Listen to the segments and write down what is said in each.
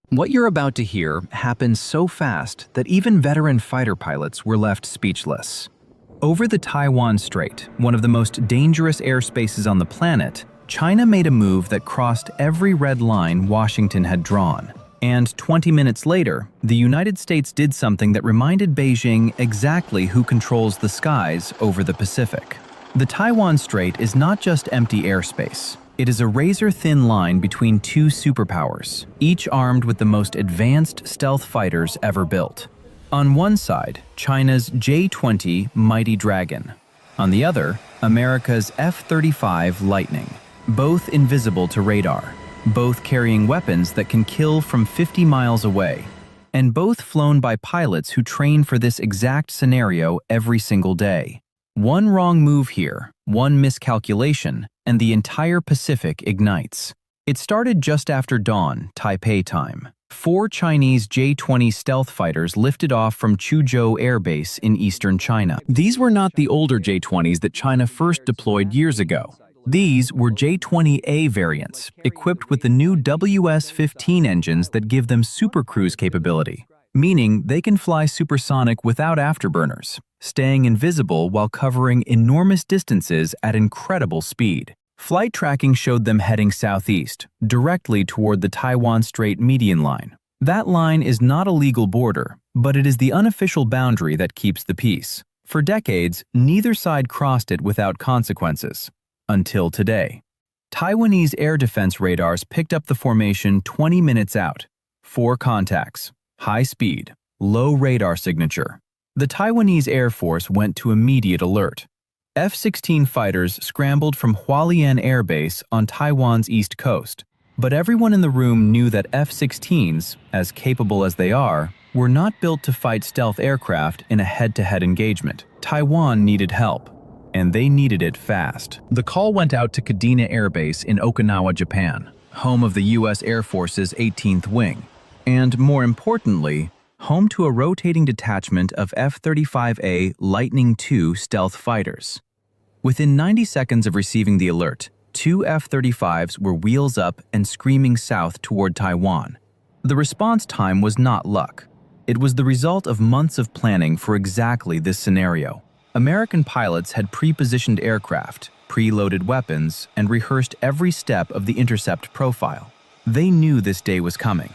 What you're about to hear happened so fast that even veteran fighter pilots were left speechless. Over the Taiwan Strait, one of the most dangerous airspaces on the planet, China made a move that crossed every red line Washington had drawn. And 20 minutes later, the United States did something that reminded Beijing exactly who controls the skies over the Pacific. The Taiwan Strait is not just empty airspace. It is a razor-thin line between two superpowers, each armed with the most advanced stealth fighters ever built. On one side, China's J-20 Mighty Dragon. On the other, America's F-35 Lightning, both invisible to radar, both carrying weapons that can kill from 50 miles away, and both flown by pilots who train for this exact scenario every single day. One wrong move here, one miscalculation, and the entire Pacific ignites. It started just after dawn, Taipei time. 4 Chinese J-20 stealth fighters lifted off from Chuzhou Air Base in eastern China. These were not the older J-20s that China first deployed years ago. These were J-20A variants, equipped with the new WS-15 engines that give them supercruise capability, meaning they can fly supersonic without afterburners, staying invisible while covering enormous distances at incredible speed. Flight tracking showed them heading southeast, directly toward the Taiwan Strait median line. That line is not a legal border, but it is the unofficial boundary that keeps the peace. For decades, neither side crossed it without consequences. Until today. Taiwanese air defense radars picked up the formation 20 minutes out. 4 contacts, high speed, low radar signature. The Taiwanese Air Force went to immediate alert. F-16 fighters scrambled from Hualien Air Base on Taiwan's east coast. But everyone in the room knew that F-16s, as capable as they are, were not built to fight stealth aircraft in a head-to-head engagement. Taiwan needed help, and they needed it fast. The call went out to Kadena Air Base in Okinawa, Japan, home of the U.S. Air Force's 18th Wing, and more importantly, home to a rotating detachment of F-35A Lightning II stealth fighters. Within 90 seconds of receiving the alert, 2 F-35s were wheels up and screaming south toward Taiwan. The response time was not luck. It was the result of months of planning for exactly this scenario. American pilots had pre-positioned aircraft, preloaded weapons, and rehearsed every step of the intercept profile. They knew this day was coming,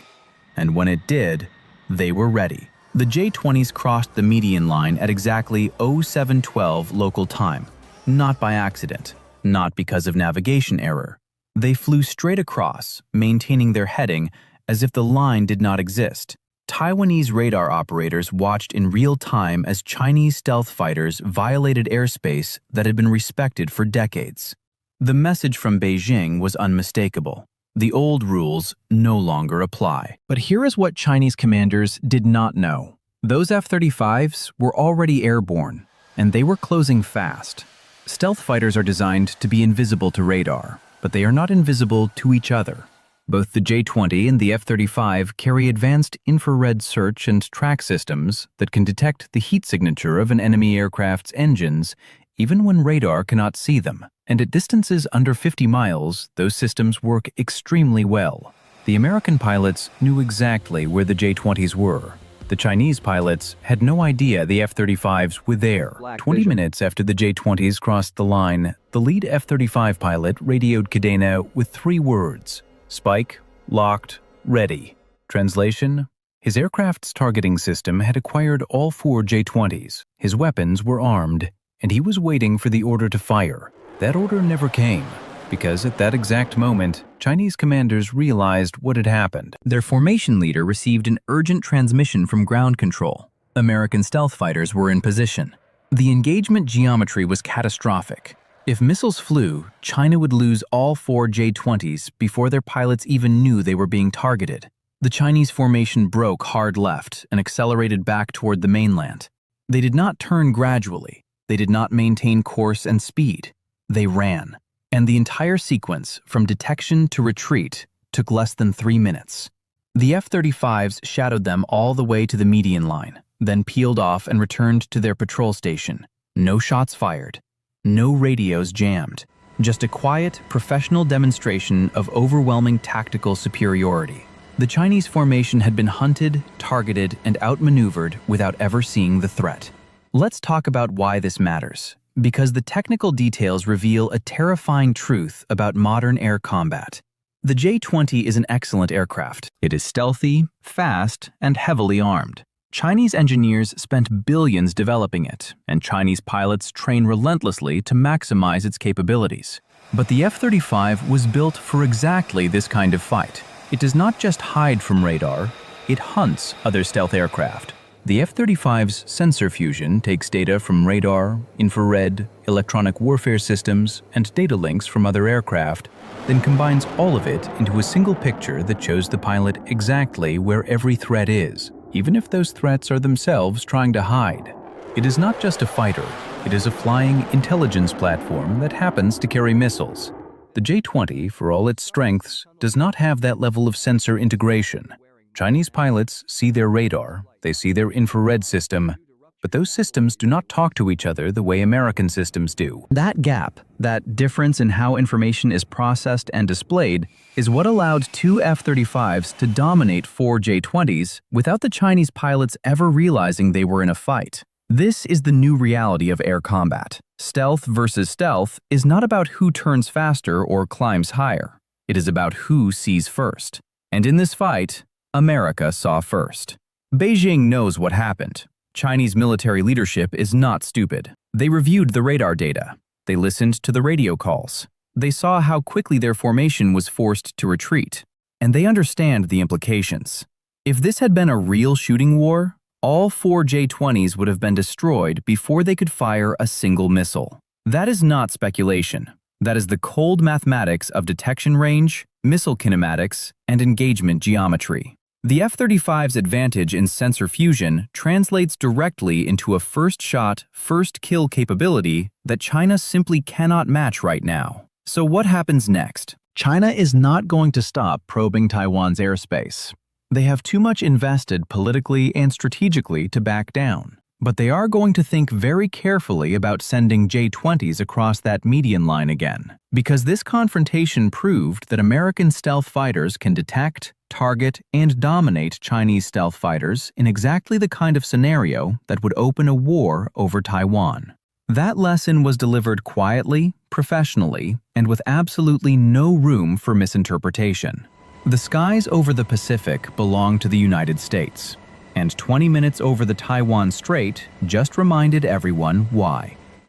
and when it did, they were ready. The J-20s crossed the median line at exactly 0712 local time. Not by accident, not because of navigation error. They flew straight across, maintaining their heading as if the line did not exist. Taiwanese radar operators watched in real time as Chinese stealth fighters violated airspace that had been respected for decades. The message from Beijing was unmistakable. The old rules no longer apply. But here is what Chinese commanders did not know. Those F-35s were already airborne, and they were closing fast. Stealth fighters are designed to be invisible to radar, but they are not invisible to each other. Both the J-20 and the F-35 carry advanced infrared search and track systems that can detect the heat signature of an enemy aircraft's engines even when radar cannot see them. And at distances under 50 miles, those systems work extremely well. The American pilots knew exactly where the J-20s were. The Chinese pilots had no idea the F-35s were there. 20 minutes after the J-20s crossed the line, the lead F-35 pilot radioed Kadena with 3 words: spike, locked, ready. Translation: his aircraft's targeting system had acquired all 4 J-20s. His weapons were armed, and he was waiting for the order to fire. That order never came, because at that exact moment, Chinese commanders realized what had happened. Their formation leader received an urgent transmission from ground control. American stealth fighters were in position. The engagement geometry was catastrophic. If missiles flew, China would lose all 4 J-20s before their pilots even knew they were being targeted. The Chinese formation broke hard left and accelerated back toward the mainland. They did not turn gradually. They did not maintain course and speed. They ran. And the entire sequence, from detection to retreat, took less than 3 minutes. The F-35s shadowed them all the way to the median line, then peeled off and returned to their patrol station. No shots fired. No radios jammed. Just a quiet, professional demonstration of overwhelming tactical superiority. The Chinese formation had been hunted, targeted, and outmaneuvered without ever seeing the threat. Let's talk about why this matters, because the technical details reveal a terrifying truth about modern air combat. The J-20 is an excellent aircraft. It is stealthy, fast, and heavily armed. Chinese engineers spent billions developing it, and Chinese pilots train relentlessly to maximize its capabilities. But the F-35 was built for exactly this kind of fight. It does not just hide from radar, it hunts other stealth aircraft. The F-35's sensor fusion takes data from radar, infrared, electronic warfare systems, and data links from other aircraft, then combines all of it into a single picture that shows the pilot exactly where every threat is, even if those threats are themselves trying to hide. It is not just a fighter, it is a flying intelligence platform that happens to carry missiles. The J-20, for all its strengths, does not have that level of sensor integration. Chinese pilots see their radar, they see their infrared system, but those systems do not talk to each other the way American systems do. That gap, that difference in how information is processed and displayed, is what allowed 2 F-35s to dominate 4 J-20s without the Chinese pilots ever realizing they were in a fight. This is the new reality of air combat. Stealth versus stealth is not about who turns faster or climbs higher. It is about who sees first. And in this fight, America saw first. Beijing knows what happened. Chinese military leadership is not stupid. They reviewed the radar data. They listened to the radio calls. They saw how quickly their formation was forced to retreat. And they understand the implications. If this had been a real shooting war, all 4 J-20s would have been destroyed before they could fire a single missile. That is not speculation. That is the cold mathematics of detection range, missile kinematics, and engagement geometry. The F-35's advantage in sensor fusion translates directly into a first-shot, first-kill capability that China simply cannot match right now. So what happens next? China is not going to stop probing Taiwan's airspace. They have too much invested politically and strategically to back down. But they are going to think very carefully about sending J-20s across that median line again, because this confrontation proved that American stealth fighters can detect, target, and dominate Chinese stealth fighters in exactly the kind of scenario that would open a war over Taiwan. That lesson was delivered quietly, professionally, and with absolutely no room for misinterpretation. The skies over the Pacific belong to the United States. And 20 minutes over the Taiwan Strait just reminded everyone why.